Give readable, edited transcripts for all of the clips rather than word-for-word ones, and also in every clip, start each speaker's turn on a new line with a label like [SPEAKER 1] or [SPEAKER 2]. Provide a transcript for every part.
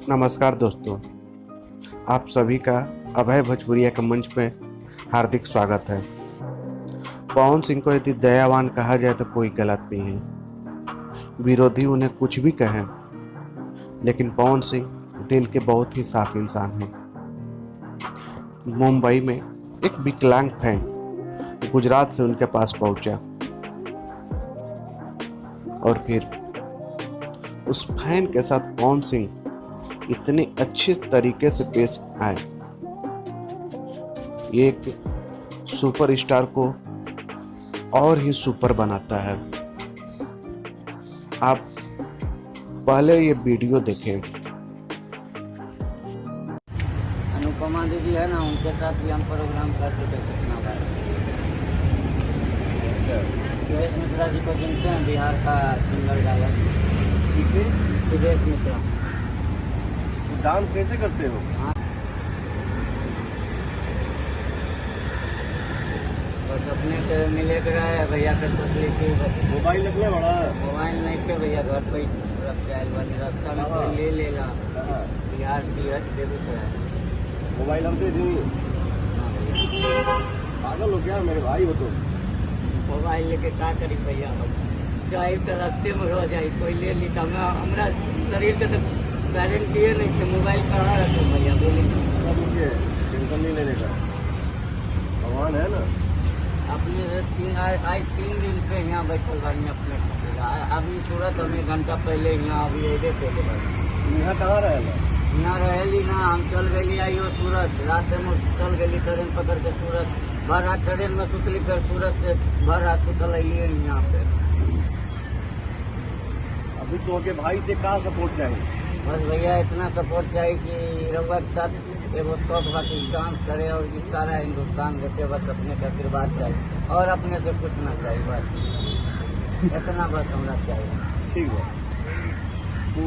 [SPEAKER 1] नमस्कार दोस्तों, आप सभी का अभय भोजपुरिया के मंच पे हार्दिक स्वागत है। पवन सिंह को यदि दयावान कहा जाए तो कोई गलत नहीं है। विरोधी उन्हें कुछ भी कहें, लेकिन पवन सिंह दिल के बहुत ही साफ इंसान हैं। मुंबई में एक विकलांग फैन गुजरात से उनके पास पहुंचा और फिर उस फैन के साथ पवन सिंह इतने अच्छे तरीके से पेश आए। ये एक सुपरस्टार को और ही सुपर बनाता है। आप पहले ये वीडियो देखें।
[SPEAKER 2] अनुपमा दीदी है ना, उनके साथ भी हम प्रोग्राम कर चुके कितना बार।
[SPEAKER 3] अच्छा,
[SPEAKER 2] सुरेश मिश्रा जी को जिनसे हैं, बिहार का सिंगर गायक
[SPEAKER 3] ठीक है।
[SPEAKER 2] सुरेश मिश्रा।
[SPEAKER 3] तो डांस कैसे करते हो?
[SPEAKER 2] हाँ, बस अपने से मिले के रहे भैया के तकलीफ की।
[SPEAKER 3] मोबाइल रखने बड़ा
[SPEAKER 2] मोबाइल नहीं के भैया घर पे रख जाए वाली रास्ता में कोई ले लेगा। बिहार की हट बेगूसराय।
[SPEAKER 3] मोबाइल हम दे दी।
[SPEAKER 2] हाँ भैया,
[SPEAKER 3] पागल हो क्या? मेरे भाई हो तो।
[SPEAKER 2] मोबाइल लेके का करी भैया? चाहे तो रास्ते में रह जाए, कोई ले ली तो हमारा शरीर के तो गारंटी नहीं है। मोबाइल कहाँ रखे भैया बोली?
[SPEAKER 3] सब उनके टेंशन नहीं लेने का, भगवान है ना।
[SPEAKER 2] अपने आज 3 दिन से यहाँ बैठल बानी अपने खातिर। अभी सूरत हम 1 घंटा पहले यहाँ अभी अबे पहले बानी।
[SPEAKER 3] यहाँ कहाँ रहेगा?
[SPEAKER 2] यहाँ रहेली ना, हम चल गई आइयो सूरत। रात में चल गई ट्रेन पकड़ के सूरत। भर रात ट्रेन में सुतली, फिर सूरत से भर रात सुतल अलिए यहाँ पे।
[SPEAKER 3] अभी तो के भाई से कहाँ सपोर्ट चाहिए?
[SPEAKER 2] बस भैया इतना सपोर्ट चाहिए कि रउआ के साथ एगो शौक बाकी डांस करे और इस सारा हिंदुस्तान देखे। बस अपने का आशीर्वाद चाहिए और अपने से कुछ ना चाहिए। बस इतना बस हमरा चाहिए।
[SPEAKER 3] ठीक है। तो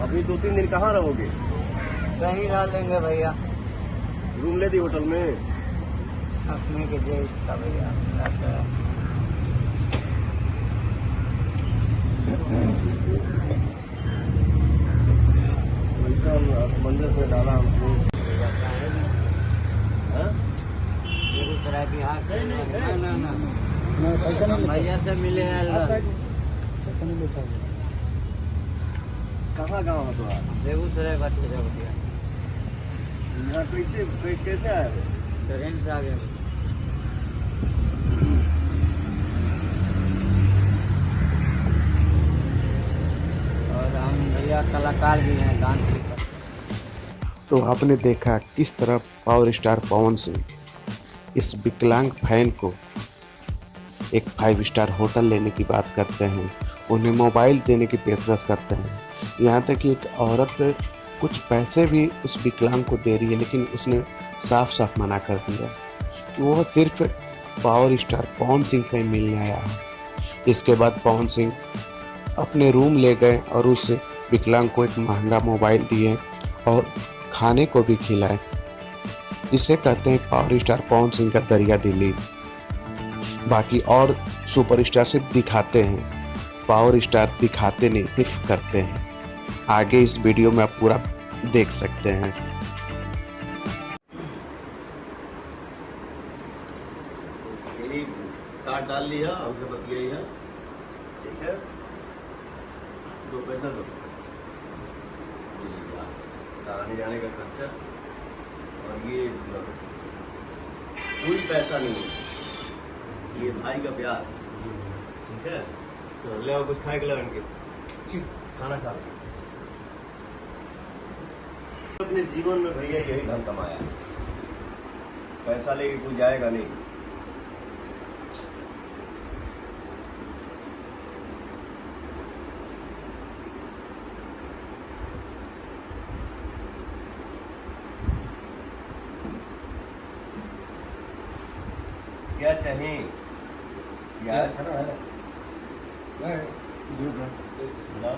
[SPEAKER 3] अभी 2-3 दिन कहाँ रहोगे?
[SPEAKER 2] कहीं रह लेंगे भैया,
[SPEAKER 3] रूम ले दी होटल में?
[SPEAKER 2] अपने के जो इच्छा भैया।
[SPEAKER 3] वैसा असमंजस में डाला हमको।
[SPEAKER 2] भैया का है ना,
[SPEAKER 3] हाँ?
[SPEAKER 2] बेगूसराय बिहार से ना
[SPEAKER 3] पैसा नहीं
[SPEAKER 2] भैया से मिले हैं।
[SPEAKER 3] पैसा नहीं लेता। कहाँ गाँव है तुम्हारा?
[SPEAKER 2] बेगूसराय बात भैया
[SPEAKER 3] यहाँ कैसे आए हो?
[SPEAKER 2] ट्रेन से आ गए। और हम भैया कलाकार भी हैं, डांस भी करते हैं।
[SPEAKER 1] तो आपने देखा किस तरह पावर स्टार पवन सिंह इस विकलांग फैन को एक 5 स्टार होटल लेने की बात करते हैं, उन्हें मोबाइल देने की पेशकश करते हैं। यहाँ तक कि एक औरत कुछ पैसे भी उस विकलांग को दे रही है, लेकिन उसने साफ साफ मना कर दिया कि वो सिर्फ पावर स्टार पवन सिंह से ही मिलने आया है। इसके बाद पवन सिंह अपने रूम ले गए और उस विकलांग को एक महंगा मोबाइल दिए और खाने को भी खिलाए। इसे कहते हैं पावर स्टार पवन सिंह का दरिया दिली। बाकी और सुपरस्टार सिर्फ दिखाते हैं, पावर स्टार दिखाते नहीं, सिर्फ करते हैं। आगे इस वीडियो में आप पूरा देख सकते हैं।
[SPEAKER 3] यही कार्ड डाल लिया, हमसे बतियाइए, ठीक है? 2 पैसा दो, आने जाने का खर्चा, और ये कोई पैसा नहीं है, ये भाई का प्यार, ठीक है? तो ले आओ कुछ खाए के लगन के, खाना खा लो। अपने जीवन में भैया यही धन कमाया, पैसा लेके कोई जाएगा नहीं। क्या चाहिए? यार बुलाओ।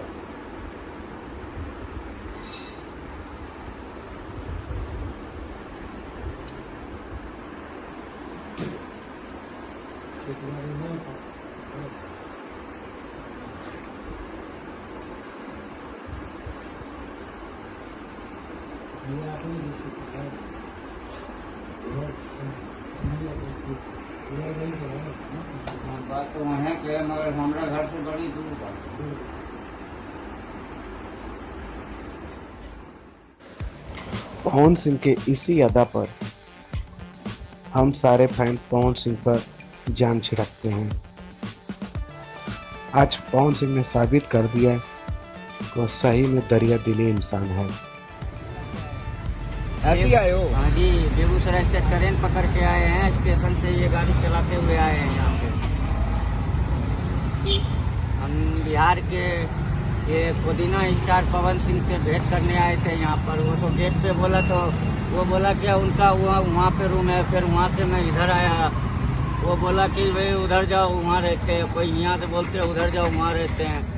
[SPEAKER 2] बात तो वहाँ के है, मगर हमारा घर से बड़ी दूर है।
[SPEAKER 1] पवन सिंह के इसी अदा पर हम सारे फैन पवन सिंह पर जान छिड़कते हैं। आज पवन सिंह ने साबित कर दिया कि वो सही में दरिया दिली इंसान है।
[SPEAKER 2] ऐसी आए हो? हाँ जी, बेगूसराय से ट्रेन पकड़ के आए हैं, स्टेशन से ये गाड़ी चलाते हुए आए हैं यहाँ पे। हम बिहार के ये पुदीना स्टार पवन सिंह से भेंट करने आए थे यहाँ पर। वो तो गेट पे बोला, तो वो बोला कि उनका वहाँ पे रूम है। फिर वहाँ से मैं इधर आया, वो बोला कि भाई उधर जाओ वहाँ रहते हैं। कोई यहाँ से बोलते हैं उधर जाओ वहाँ रहते हैं।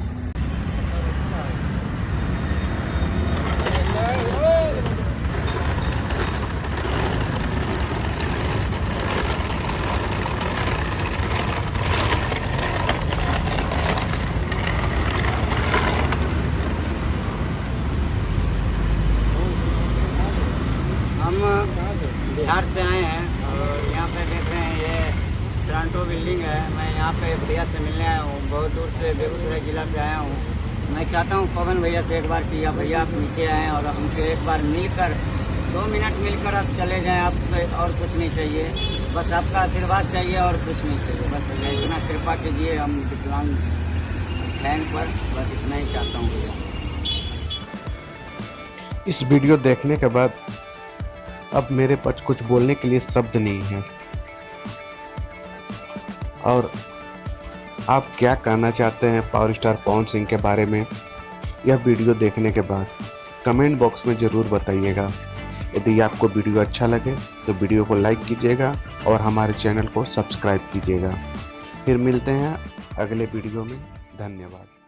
[SPEAKER 2] हम बिहार से आए हैं और यहाँ पे देख रहे हैं ये सरांटो बिल्डिंग है। मैं यहाँ पे भैया से मिलने आया हूँ, बहुत दूर से बेगूसराय जिला से आया हूँ। मैं चाहता हूँ पवन भैया से एक बार कि भैया आप नीचे आएँ और हमसे एक बार मिलकर 2 मिनट मिलकर आप चले जाएँ। आपको और कुछ नहीं चाहिए, बस आपका आशीर्वाद चाहिए और कुछ नहीं चाहिए। बस भैया इतना कृपा कीजिए हम विकलांग फैन पर, बस इतना ही चाहता हूँ भैया।
[SPEAKER 1] इस वीडियो देखने के बाद अब मेरे पास कुछ बोलने के लिए शब्द नहीं है। और आप क्या कहना चाहते हैं पावर स्टार पवन सिंह के बारे में, यह वीडियो देखने के बाद कमेंट बॉक्स में ज़रूर बताइएगा। यदि आपको वीडियो अच्छा लगे तो वीडियो को लाइक कीजिएगा और हमारे चैनल को सब्सक्राइब कीजिएगा। फिर मिलते हैं अगले वीडियो में। धन्यवाद।